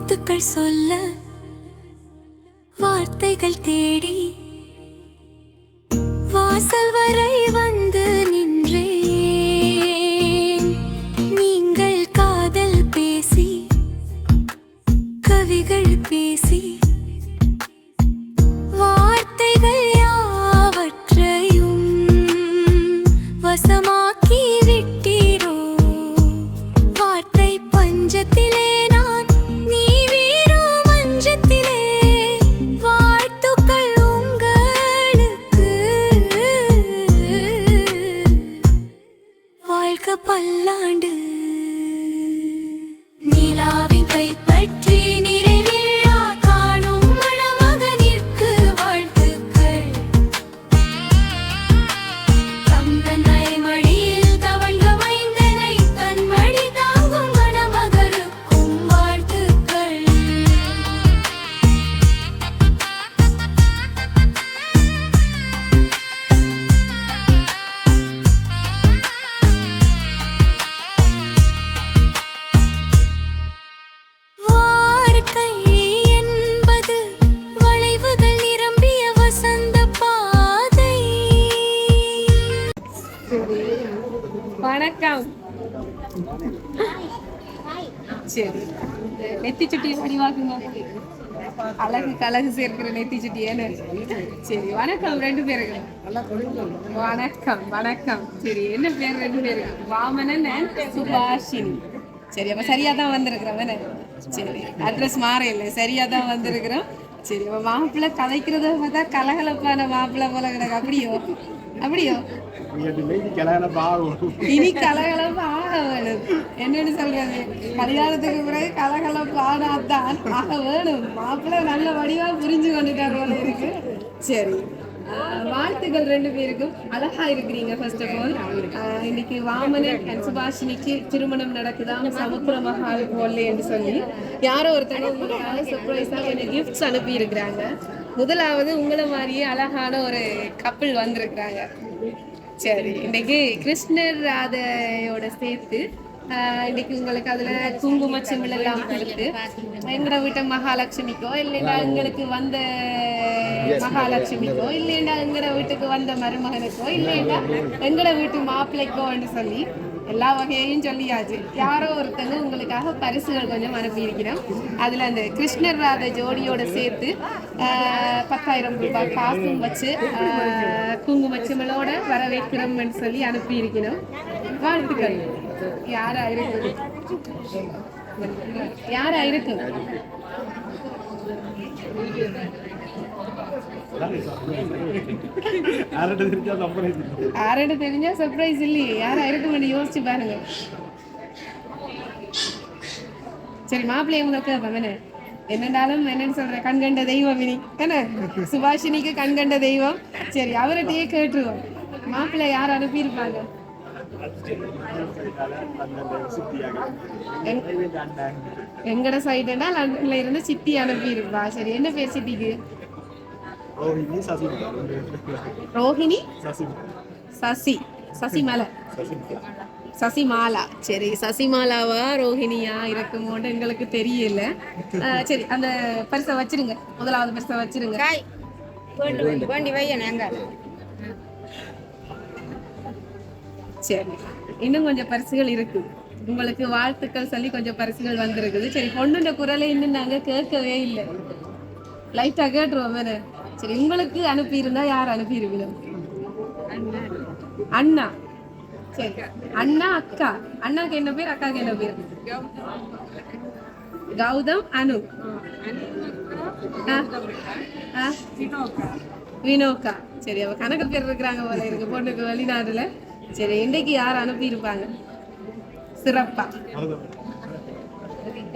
வாழ்த்துக்கள் சொல்ல வார்த்தைகள் தேடி வாசல் வரை வந்து நின்றேன். நீங்கள் காதல் பேசி கவிகள் பேசி வார்த்தைகள் யாவற்றையும் வசமாக்கி விட்டீரோ. வார்த்தை பஞ்சத்திலே நான், நீ வீரோ மஞ்சத்திலே. வாழ்த்துக்கள் உங்களுக்கு, வாழ்க பல்லாண்டு. நிலாவின் கைப்பற்றி நிறைவிழா காணும் மணமகனிற்கு வாழ்த்துக்கள். தம்பனை மடியில் தவழ்ந்த மைந்தனை தன் மடி தாங்கும் மணமகனுக்கும் வாழ்த்துக்கள். வாழ்க்கை என்பது வளைவுகள் நிரம்பிய வசந்த பாதை. வணக்கம். சரி, நெத்தி சுட்டி வடிவாக்குங்க. அழகுக்கு அழகு சேர்க்கிற நெத்தி சுட்டி ஏன்னு. சரி, வணக்கம் ரெண்டு பேருக்கு. வணக்கம் வணக்கம். சரி, என்ன பேர் ரெண்டு பேருக்கு? வாமனன் and சுபாஷினி. சரி, அப்ப சரியா தான் வந்திருக்கிறோம். சரி, அட்ரஸ் மாற இல்லை, சரியா தான் வந்திருக்கிறோம். சரி, அப்ப மாப்பிள்ளை கதைக்கிறத பார்த்தா கலகலப்பான மாப்பிள்ளை போல கிடக்கு. அப்படியோ அப்படியோ இனி கலகலப்பு ஆக வேணும். என்னன்னு சொல்றது, கல்யாணத்துக்கு பிறகு கலகலப்பு ஆனாதான் ஆக வேணும். மாப்பிள்ளை நல்ல வடிவா புரிஞ்சு கொண்டுட்டார் போல இருக்கு. சரி, வாழ்த்துக்கள் ரெண்டு பேருக்கும். அழகா இருக்கிறீங்க. ஃபர்ஸ்ட் ஆஃப் ஆல், இன்னைக்கு வாமனன் அண்ட் சுபாஷினிக்கு திருமணம் நடக்குதாம் சமுத்திர மஹால் ஹால்ல என்று சொல்லி யாரோ ஒருத்தங்க உங்களுக்காக சர்ப்ரைஸா கொஞ்சம் கிஃப்ட்ஸ் அனுப்பி இருக்கிறாங்க. முதலாவது உங்களை மாதிரியே அழகான ஒரு கப்பிள் வந்திருக்கிறாங்க. சரி, இன்னைக்கு கிருஷ்ணர் ராதையோட சேர்த்து இன்னைக்கு உங்களுக்கு அதுல குங்கும சிமிழ் எல்லாம் கொடுத்து எங்கட வீட்டை மகாலட்சுமிக்கோ இல்லைன்னா எங்களுக்கு வந்த மகாலட்சுமிக்கோ இல்லைன்னா எங்கட வீட்டுக்கு வந்த மருமகனுக்கோ இல்லைன்னா எங்கட வீட்டு மாப்பிள்ளைக்கோன்னு சொல்லி எல்லா வகையையும் சொல்லியாச்சு. யாரோ ஒருத்தங்க உங்களுக்காக பரிசுகள் கொஞ்சம் அனுப்பியிருக்கிறோம். அதுல அந்த கிருஷ்ணர் ராதை ஜோடியோட சேர்த்து 10,000 ரூபாய் காசும் வச்சு குங்குமச்சிமலோட வரவேற்கிறோம்னு சொல்லி அனுப்பியிருக்கிறோம். வாழ்த்துக்கள். யாரா இருக்கு? யாரா இருக்கு? யார்கிட்ட தெரிஞ்சா சர்ப்ரைஸ் இல்லையே. யாரா இருக்கும் யோசிச்சு பாருங்க. சரி, மாப்பிள்ளைய உங்களுக்கு என்னன்னாலும் என்னன்னு சொல்ற, கண்கண்ட தெய்வம் இனி என்ன சுபாஷினிக்கு கண்கண்ட தெய்வம். சரி, அவர்கிட்டயே கேட்டுருவோம். மாப்பிள்ளை யார் அனுப்பியிருப்பாங்க? எங்கட சைடுனா லண்டன்ல இருந்து சித்தி அனுப்பியிருப்பா. சரி, என்ன பேர் சித்திக்கு? ரோஹிணி, சசி, சசிமலை, சசிமாலா. சரி, சசிமாலாவா ரோஹிணியா இருக்குமோன்னு எங்களுக்கு தெரியல. சரி, அந்த பரிசை வச்சிருங்க. முதலாவது பரிசை வச்சிருங்க. சரி, இன்னும் கொஞ்சம் பரிசுகள் இருக்கு. உங்களுக்கு வாழ்த்துக்கள் சொல்லி கொஞ்சம் பரிசுகள் வந்திருக்குது. சரி, பொண்ணுன்ற குரலை இன்னும் நாங்க கேட்கவே இல்லை. லைட்டா கேட்டுருவோம் வேற. சரி, உங்களுக்கு அனுப்பி இருந்தா யார் அனுப்பியிருக்கணும்? அண்ணா. சரி, அண்ணா, அக்கா. அண்ணாக்கு என்ன பேர், அக்காக்கு என்ன பேர்? கௌதம், அனு, வினோக்கா. சரி, அவ கணக்கு பேர் இருக்கிறாங்க போல இருக்கு பொண்ணுக்கு வெளிநாடுல. சரி, இன்றைக்கு யார் அனுப்பி இருப்பாங்க சிறப்பா?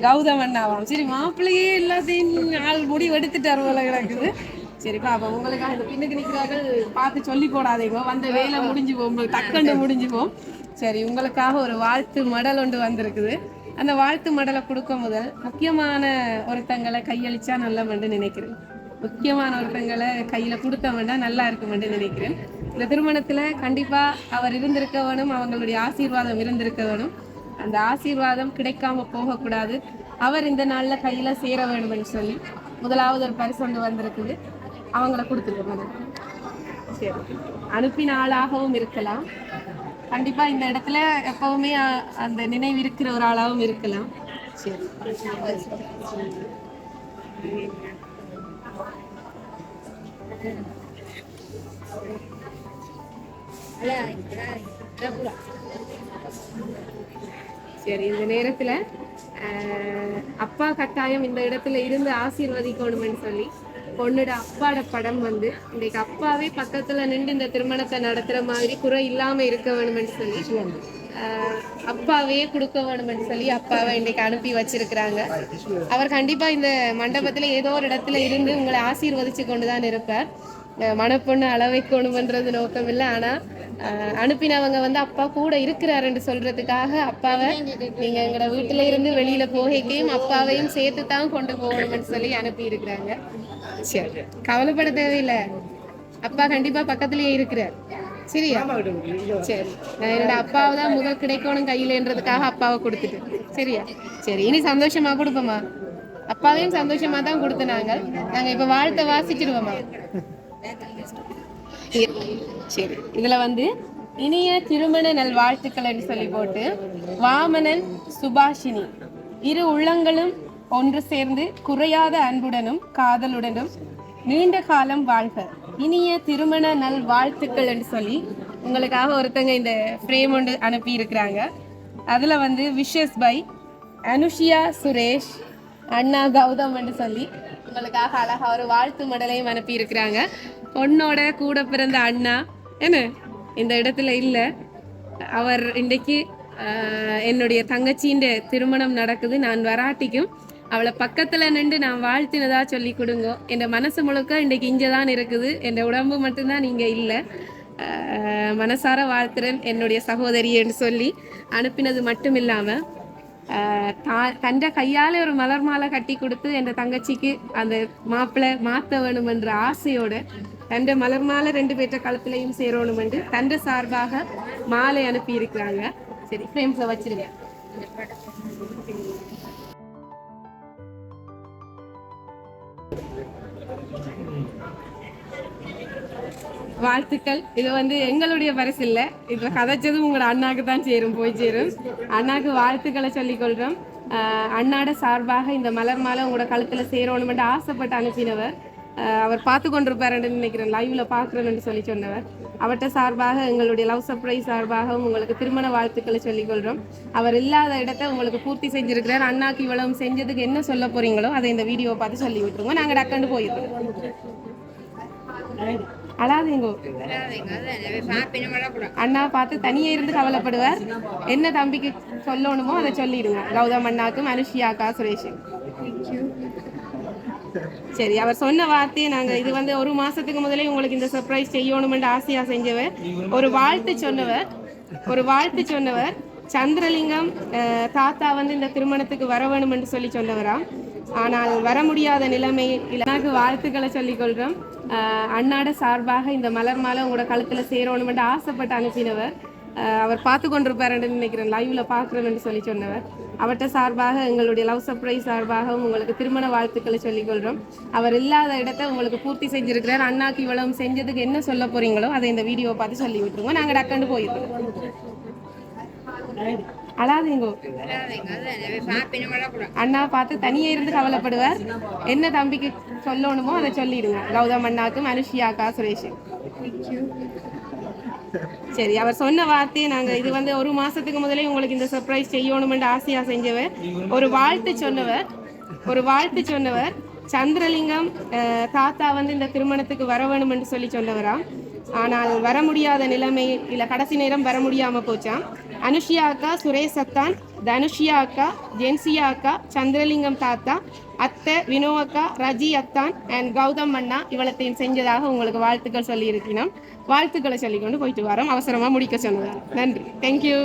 கௌதம் அண்ணாவாம். சரி, மாப்பிள்ளையே எல்லாத்தையும் ஆள் முடிவு எடுத்துட்டார் போல கிடக்குது. சரி, பாப்பா உங்களுக்காக இந்த பின்னுக்கு நிற்கிறார்கள் பார்த்து சொல்லி போடாதீங்க. வந்த வேலை முடிஞ்சு போகும், உங்களுக்கு டக்குன்னு முடிஞ்சு போகும். சரி, உங்களுக்காக ஒரு வாழ்த்து மடல் ஒன்று வந்திருக்குது. அந்த வாழ்த்து மடலை கொடுக்க முதல் முக்கியமான ஒருத்தங்களை கையளிச்சா நல்லமென்று நினைக்கிறேன். முக்கியமான ஒருத்தங்களை கையில கொடுத்த வேண்டாம் நல்லா இருக்குமென்று நினைக்கிறேன். இந்த திருமணத்துல கண்டிப்பா அவர் இருந்திருக்க வேணும், அவங்களுடைய ஆசீர்வாதம் இருந்திருக்க வேணும். அந்த ஆசீர்வாதம் கிடைக்காம போகக்கூடாது. அவர் இந்த நாளில் கையில் சேர வேணும்னு சொல்லி முதலாவது ஒரு பரிசு கொண்டு வந்திருக்குது. அவங்கள கொடுத்துருக்கோம். சரி, அனுப்பின ஆளாகவும் இருக்கலாம், கண்டிப்பாக இந்த இடத்துல எப்பவுமே அந்த நினைவு இருக்கிற ஒரு ஆளாகவும் இருக்கலாம். சரி, சரி. இந்த நேரத்துல அப்பா கட்டாயம் இந்த இடத்துல இருந்து ஆசீர்வதிக்கணும்னு சொல்லி பொண்ணோட அப்பாட படம் வந்து இன்னைக்கு அப்பாவே பக்கத்துல நின்று இந்த திருமணத்தை நடத்துற மாதிரி குறை இல்லாம இருக்க வேணும்னு சொல்லி அப்பாவே கொடுக்க வேணும்னு சொல்லி அப்பாவை இன்னைக்கு அனுப்பி வச்சிருக்கிறாங்க. அவர் கண்டிப்பா இந்த மண்டபத்துல ஏதோ ஒரு இடத்துல இருந்து உங்களை ஆசீர்வதிச்சு கொண்டுதான் இருப்பார். மணப்பொண்ணு அளவைக்கணுமன்றது நோக்கம் இல்லை, ஆனா அனுப்பினவங்க வந்து அப்பா கூட இருக்கிறாருன்னு சொல்றதுக்காக அப்பாவை நீங்க எங்களோட வீட்டுல இருந்து வெளியில போகைக்கையும் அப்பாவையும் சேர்த்து தான் கொண்டு போகணும்னு சொல்லி அனுப்பி இருக்கிறாங்க. சரி, கவலைப்பட தேவையில்லை, அப்பா கண்டிப்பா பக்கத்துலயே இருக்கிறார். சரியா? சரி, நான் என்னோட அப்பாவை தான் முதல் கிடைக்கணும் கையிலன்றதுக்காக அப்பாவை கொடுத்துட்டு. சரியா? சரி, இனி சந்தோஷமா கொடுப்போமா? அப்பாவையும் சந்தோஷமா தான் கொடுத்து நாங்க இப்ப வாழ்த்தை வாசிச்சிருவோமா? சரி, இதுல வந்து இனிய திருமண நல்வாழ்த்துக்கள் சொல்லி போட்டு வாமனன் சுபாஷினி இரு உள்ளங்களும் ஒன்று சேர்ந்து குறையாத அன்புடனும் காதலுடனும் நீண்ட காலம் வாழ்க, இனிய திருமண நல்வாழ்த்துக்கள் என்று சொல்லி உங்களுக்காக ஒருத்தங்க இந்த ஃப்ரேம் ஒன்று அனுப்பி இருக்கிறாங்க. அதுல வந்து விஷஸ் பை அனுஷியா சுரேஷ், அண்ணா கௌதம் என்று சொல்லி உங்களுக்காக அழகா ஒரு வாழ்த்து மடலையும் அனுப்பி இருக்கிறாங்க. பொண்ணோட கூட பிறந்த அண்ணா என்ன இந்த இடத்துல இல்லை, அவர் இன்றைக்கு என்னுடைய தங்கச்சியின் திருமணம் நடக்குது, நான் வராட்டிக்கும் அவளை பக்கத்தில் நின்று நான் வாழ்த்தினதா சொல்லி கொடுங்கோ. என் மனசு முழுக்க இன்றைக்கு இங்கே தான் இருக்குது, என் உடம்பு மட்டும்தான் இங்கே இல்லை, மனசார வாழ்த்துறேன் என்னுடைய சகோதரியன்னு சொல்லி அனுப்பினது மட்டும் இல்லாமல் தண்ட கையால் ஒரு மலர் மாலை கட்டி கொடுத்து என் தங்கச்சிக்கு அந்த மாப்பிள்ளை மாற்ற வேணுமென்ற ஆசையோட தண்ட மலர் மாலை 2 பேற்ற கழுத்துலையும் சேரணும் என்று தண்ட சார்பாக மாலை அனுப்பி இருக்கிறாங்க. சரி, ஃப்ரேம்ஸை வச்சிருங்க. வாழ்த்துக்கள். இது வந்து எங்களுடைய பரிசு இல்லை, இப்போ கதைச்சதும் உங்களோட அண்ணாக்கு தான் போய் சேரும். அண்ணாக்கு வாழ்த்துக்களை சொல்லிக்கொள்கிறோம். அண்ணாட சார்பாக இந்த மலர் மாலை உங்களோட கழுத்தில் சேரணுமென்று ஆசைப்பட்டு அனுப்பினவர், அவர் பார்த்து கொண்டிருப்பாருன்னு நினைக்கிறேன், லைவ்ல பார்க்குறேன்னு சொல்லி சொன்னவர். அவர்கிட்ட சார்பாக எங்களுடைய லவ் சர்ப்ரைஸ் சார்பாகவும் உங்களுக்கு திருமண வாழ்த்துக்களை சொல்லிக்கொள்கிறோம். அவர் இல்லாத இடத்த உங்களுக்கு பூர்த்தி செஞ்சிருக்கிறார். அண்ணாக்கு இவ்வளவு செஞ்சதுக்கு என்ன சொல்ல போறீங்களோ அதை இந்த வீடியோவை பார்த்து சொல்லி விட்டுருங்க. நாங்கள் டக்கண்டு போயிருக்கோம். அழாதீங்கோ, அண்ணா பார்த்து தனியே இருந்து கவலைப்படுவார். என்ன தம்பிக்கு சொல்லணுமோ அதை சொல்லிடுங்க. கௌதம் அண்ணாக்கும் அனுஷியாக்கா சுரேஷ். சரி, அவர் சொன்ன வார்த்தையை நாங்கள் இது வந்து 1 மாசத்துக்கு முதலே உங்களுக்கு இந்த சர்ப்ரைஸ் செய்யணும்னு ஆசையா செஞ்சவர். ஒரு வாழ்த்து சொன்னவர் சந்திரலிங்கம் தாத்தா வந்து இந்த திருமணத்துக்கு வர வேணும் என்று சொல்லி சொன்னவராம். ஆனால் வர முடியாத நிலைமை எனக்கு வாழ்த்துக்களை சொல்லிக்கொள்கிறோம். அண்ணாட சார்பாக இந்த மலர் மாலை உங்களோட கழுத்தில் சேரணும் என்று ஆசைப்பட்டு அனுப்பினவர், அவர் பார்த்து கொண்டிருப்பாருன்னு நினைக்கிறேன், லைவ்ல பார்க்குறேன்னு சொல்லி சொன்னவர். அவர்கிட்ட சார்பாக எங்களுடைய லவ் சர்ப்ரைஸ் சார்பாகவும் உங்களுக்கு திருமண வாழ்த்துக்களை சொல்லிக்கொள்கிறோம். அவர் இல்லாத இடத்த உங்களுக்கு பூர்த்தி செஞ்சிருக்கிறார். அண்ணாக்கு இவ்வளவு செஞ்சதுக்கு என்ன சொல்ல போறீங்களோ அதை இந்த வீடியோவை பார்த்து சொல்லி விட்டுருங்க. நாங்கள் டக்கண்டு போயிருக்கோம். அழாதீங்கோ, அண்ணா பார்த்து தனியே இருந்து கவலைப்படுவார். என்ன தம்பிக்கு சொல்லணுமோ அதை சொல்லிடுங்க. கௌதம் அண்ணாக்கும் அனுஷியாக்கா சுரேஷ். சரி, அவர் சொன்ன வார்த்தையை நாங்கள் இது வந்து 1 மாசத்துக்கு முதலே உங்களுக்கு இந்த சர்ப்ரைஸ் செய்யணும்னு ஆசையா செஞ்சவர். ஒரு வாழ்த்து சொன்னவர் சந்திரலிங்கம் தாத்தா வந்து இந்த திருமணத்துக்கு வர வேணும் என்று சொல்லி சொன்னவராம். ஆனால் வர முடியாத நிலைமை இல்லை, கடைசி நேரம் வர முடியாமல் போச்சாம். அனுஷியா அக்கா, சுரேஷ் அத்தான், தனுஷியா அக்கா, ஜென்சியா அக்கா, சந்திரலிங்கம் தாத்தா, அத்தை வினோ அக்கா, ரஜி அத்தான் அண்ட் கௌதம் அண்ணா இவ்வளத்தையும் செஞ்சதாக உங்களுக்கு வாழ்த்துக்கள் சொல்லி இருக்கிறோம். வாழ்த்துக்களை சொல்லிக்கொண்டு போயிட்டு வரோம். அவசரமாக முடிக்க சொன்னதால் நன்றி. தேங்க்யூ.